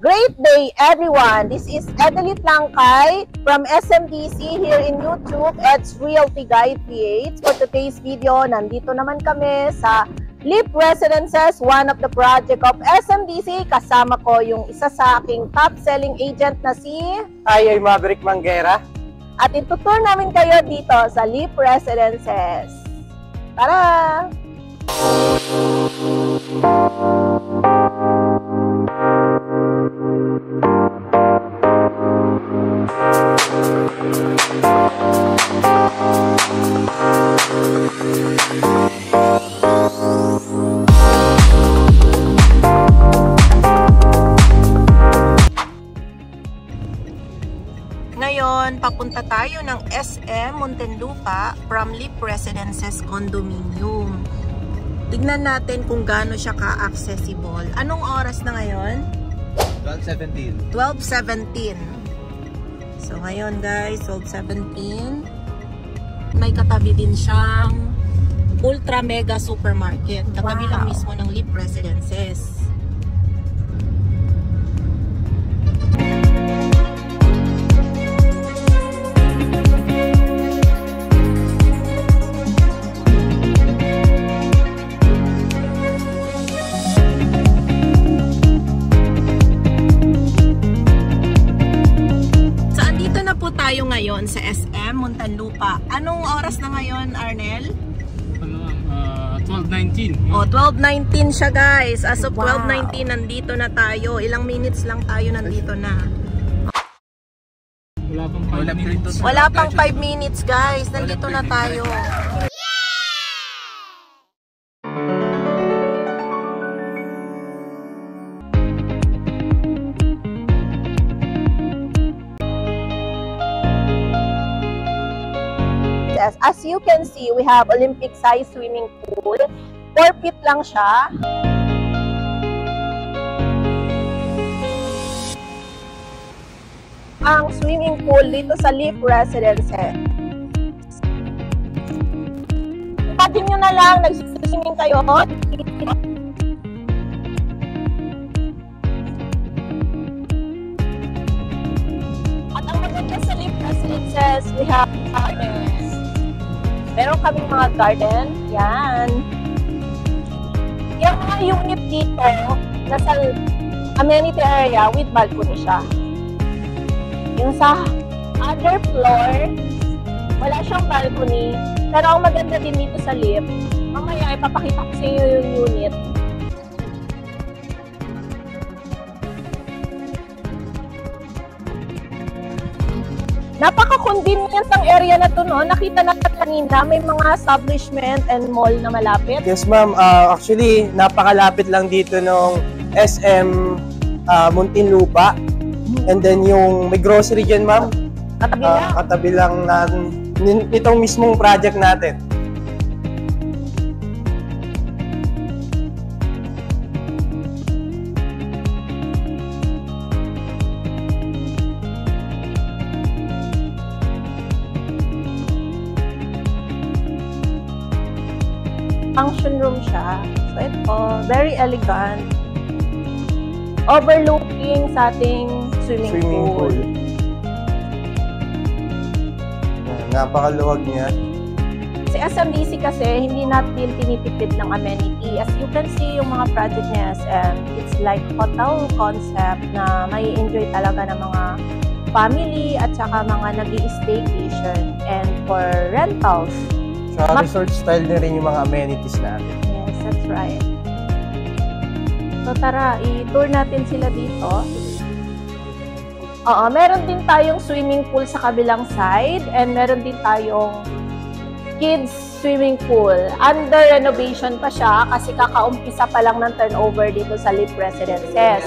Great day, everyone! This is Edelit Langkay from SMDC here in YouTube. It's Realty Guide PH. For today's video, nandito naman kami sa Leap Residences, one of the project of SMDC. Kasama ko yung isa sa aking top-selling agent na si Ay Maverick Manguera. At itutur namin kayo dito sa Leap Residences. Tara! Ngayon, papunta tayo ng SM Muntinlupa from Leap Residences Condominium. Tignan natin kung gaano siya ka-accessible. Anong oras na ngayon? 12:17. 12:17. So ngayon guys, 12:17. May katabi din siyang ultra mega supermarket. Katabi lang mismo ng Leap Residences. Tayo ngayon sa SM Muntinlupa. Anong oras na ngayon, Arnel? 12:19. Oh, 12:19 siya guys. As of 12:19 nandito na tayo. Ilang minutes lang tayo nandito na. Wala pang 5 minutes guys. Nandito na tayo. As you can see, we have Olympic size swimming pool. 4 feet lang siya. Ang swimming pool dito sa Leap Residences. Imagine nyo na lang, nag-swimming kayo. At ang maganda sa Leap Residences, we have meron kaming mga garden. Yan. Yung mga unit dito, nasa amenity area with balcony siya. Yung sa other floor, wala siyang balcony. Pero ang maganda din dito sa Leap, mamaya ipapakita ko sa inyo yung unit. Napaka-convenient ang area na to, no? Nakita natin kanina, may mga establishment and mall na malapit. Yes ma'am, actually napakalapit lang dito ng SM Muntinlupa. And then yung may grocery dyan ma'am. Katabi lang. Katabi lang nitong mismong project natin. Function room siya. So ito, very elegant. Overlooking sa ating swimming pool. Napakaluwag niya. Si SMDC kasi, hindi natin tinitipid ng amenity. As you can see, yung mga project ni SM, it's like hotel concept na may enjoy talaga ng mga family at saka mga nag-i-staycation and for rentals. Sa resort style na rin yung mga amenities natin. Yes, that's right. So tara, i-tour natin sila dito. Oo, meron din tayong swimming pool sa kabilang side and meron din tayong kids swimming pool. Under renovation pa siya kasi kakaumpisa pa lang ng turnover dito sa Leap Residences.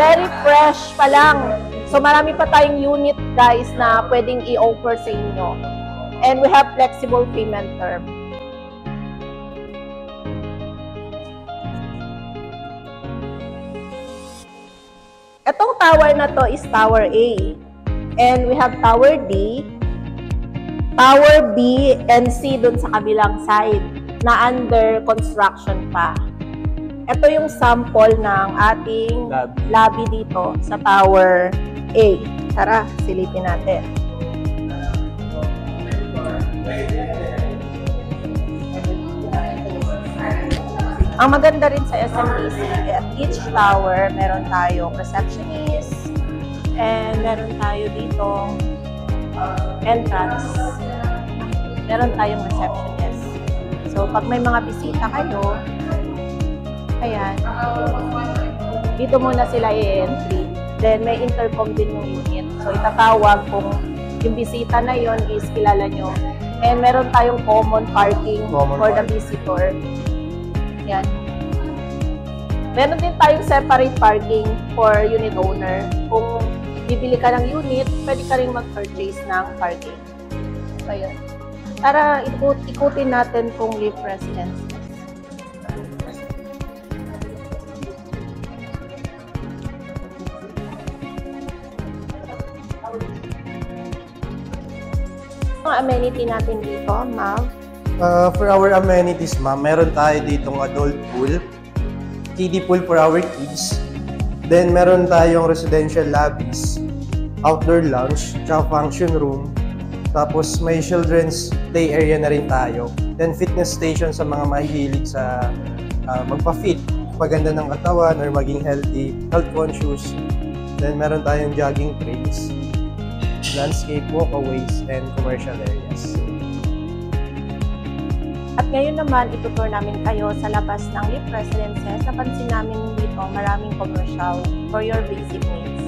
Very fresh pa lang. So marami pa tayong unit guys na pwedeng i-offer sa inyo. And we have flexible payment term. Itong tower na to is Tower A. And we have Tower D, Tower B, and C dun sa kabilang side na under construction pa. Ito yung sample ng ating lobby dito sa Tower A. Tara, silipin natin. Ang maganda rin sa SMBC, at each tower, meron tayong receptionist, and meron tayo ditong entrance. Meron tayong receptionist. So, pag may mga bisita kayo, ayan, dito muna sila i-entry. Then, may intercom din yung unit. So, itatawag kung yung bisita na yon is kilala nyo. And meron tayong common parking for the visitor. Yan. Meron din tayong separate parking for unit owner. Kung bibili ka ng unit, pwede ka rin mag-purchase ng parking. So, yun. Tara, ikutin natin kung live residences. Ang amenity natin dito, ma'am. For our amenities, ma'am, meron tayo ditong adult pool, kiddie pool for our kids. Then, meron tayong residential lobbies, outdoor lounge, tsaka function room. Tapos, may children's play area na rin tayo. Then, fitness station sa mga mahihilig sa magpa-fit, paganda ng katawan, or maging healthy, health conscious. Then, meron tayong jogging trails, landscape walkaways, and commercial areas. At ngayon naman, itutur namin kayo sa labas ng Live Residences. Napansin namin dito maraming commercial for your basic needs.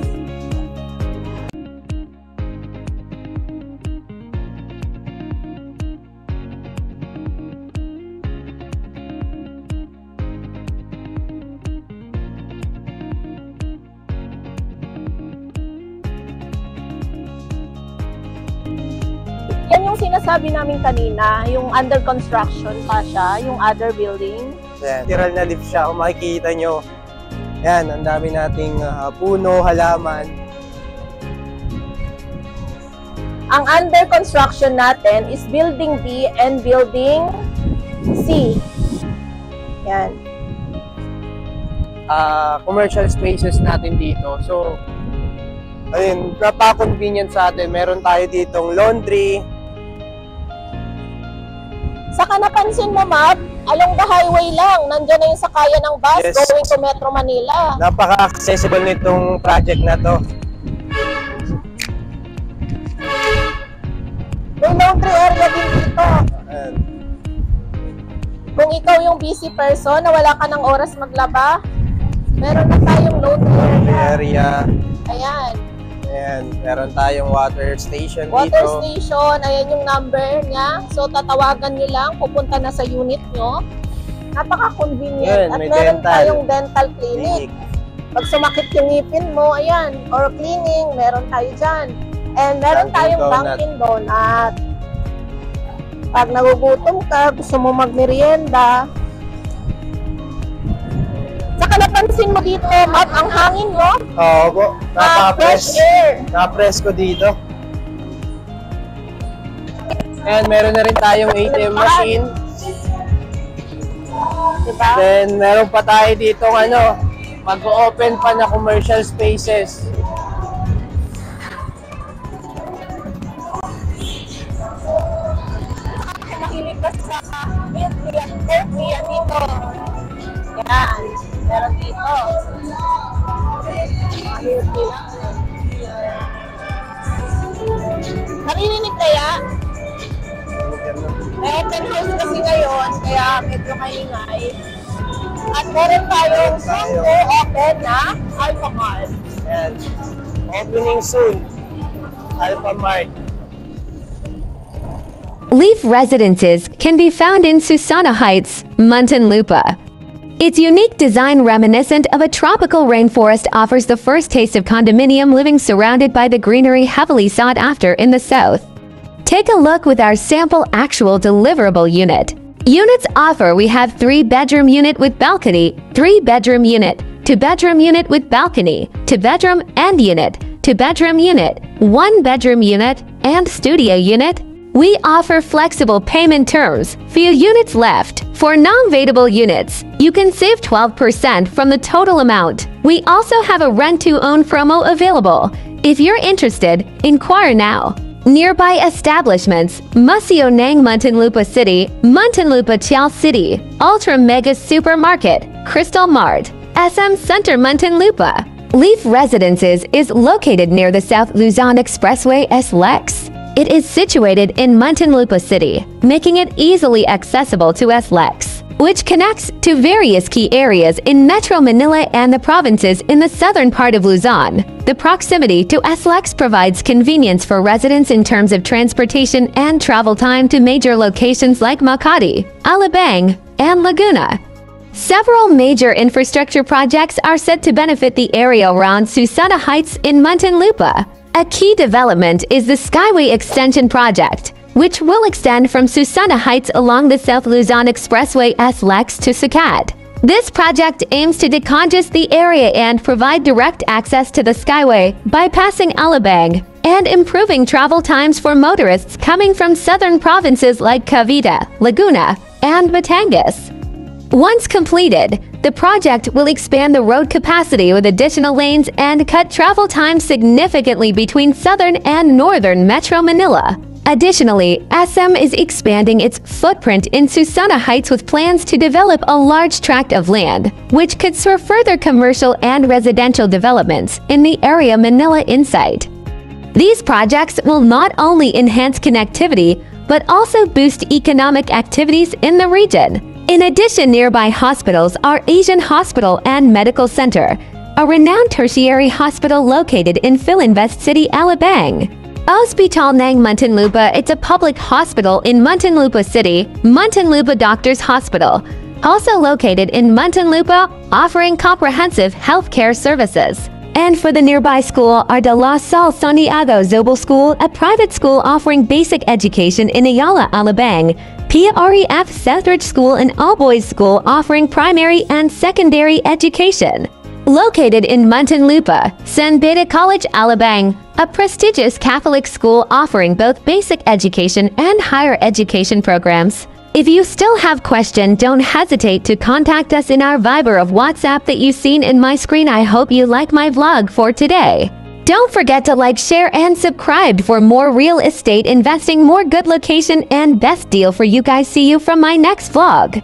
Yan yung sinasabi namin kanina, yung under construction pa siya, yung other building. Yan, tiral na lift siya. Kung makikita nyo, yan, ang dami nating puno, halaman. Ang under construction natin is Building B and Building C. Yan. Commercial spaces natin dito. So, ayun, napaka-convenient sa atin. Meron tayo ditong laundry. Saka napansin mo, ma'am, along the highway lang, nandiyan na yung sakayan ng bus going to Metro Manila. Napaka-accessible nitong project na to. May laundry area din dito. Ayan. Kung ikaw yung busy person na wala ka ng oras maglaba, meron na tayong laundry area. Ayan. Ayan, meron tayong water station Water dito. station, ayan yung number niya. So, tatawagan niyo lang, pupunta na sa unit nyo. Napaka-convenient. Ayan, At may meron dental. tayong dental clinic. Pag sumakit yung ngipin mo, ayan, or cleaning, meron tayo dyan. And meron Dunkin' tayong Donut. Dunkin' Donut. Pag nagugutom ka, gusto mo magmerienda. Saka napansin mo dito, Matt, ang hangin mo. Oo po, Fresh air. Naka-presko dito. And meron na rin tayong ATM machine. Diba? Then meron pa tayo dito mag-open pa na commercial spaces. Mahilig ka sa Airbnb dito. Yan. Meron dito. Naririnig kaya? May open house kasi ngayon, kaya medyo maingay. At meron tayong soon to open na Alpha Mart. And opening soon, Alpha Mart. Leaf Residences can be found in Susana Heights, Muntinlupa. Its unique design reminiscent of a tropical rainforest offers the first taste of condominium living surrounded by the greenery heavily sought after in the south. Take a look with our sample actual deliverable unit. Units offer we have 3-bedroom unit with balcony, 3-bedroom unit, 2-bedroom unit with balcony, 2-bedroom and unit, 2-bedroom unit, 1-bedroom unit, and studio unit. We offer flexible payment terms, few units left, For non-vatable units, you can save 12% from the total amount. We also have a rent-to-own promo available. If you're interested, inquire now. Nearby establishments: Museo Nang Muntinlupa City, Muntinlupa Chiao City, Ultra Mega Supermarket, Crystal Mart, SM Center Muntinlupa. Leaf Residences is located near the South Luzon Expressway SLEX. It is situated in Muntinlupa City, making it easily accessible to SLEX, which connects to various key areas in Metro Manila and the provinces in the southern part of Luzon. The proximity to SLEX provides convenience for residents in terms of transportation and travel time to major locations like Makati, Alabang, and Laguna. Several major infrastructure projects are set to benefit the area around Susana Heights in Muntinlupa. A key development is the Skyway Extension Project, which will extend from Susana Heights along the South Luzon Expressway SLEX to Sucat. This project aims to decongest the area and provide direct access to the Skyway, bypassing Alabang, and improving travel times for motorists coming from southern provinces like Cavite, Laguna, and Batangas. Once completed, the project will expand the road capacity with additional lanes and cut travel time significantly between southern and northern Metro Manila. Additionally, SM is expanding its footprint in Susana Heights with plans to develop a large tract of land, which could serve further commercial and residential developments in the area Manila Insight. These projects will not only enhance connectivity, but also boost economic activities in the region. In addition, nearby hospitals are Asian Hospital and Medical Center, a renowned tertiary hospital located in Philinvest City, Alabang. Hospital Nang Muntinlupa, it's a public hospital in Muntinlupa City, Muntinlupa Doctors Hospital, also located in Muntinlupa, offering comprehensive healthcare services. And for the nearby school are De La Salle Santiago Zobel School, a private school offering basic education in Ayala, Alabang, PREF Southridge School, an all-boys school offering primary and secondary education. Located in Muntinlupa, San Beda College, Alabang, a prestigious Catholic school offering both basic education and higher education programs. If you still have questions, don't hesitate to contact us in our Viber of WhatsApp that you've seen in my screen. I hope you like my vlog for today. Don't forget to like, share, and subscribe for more real estate investing, more good location, and best deal for you guys. See you from my next vlog.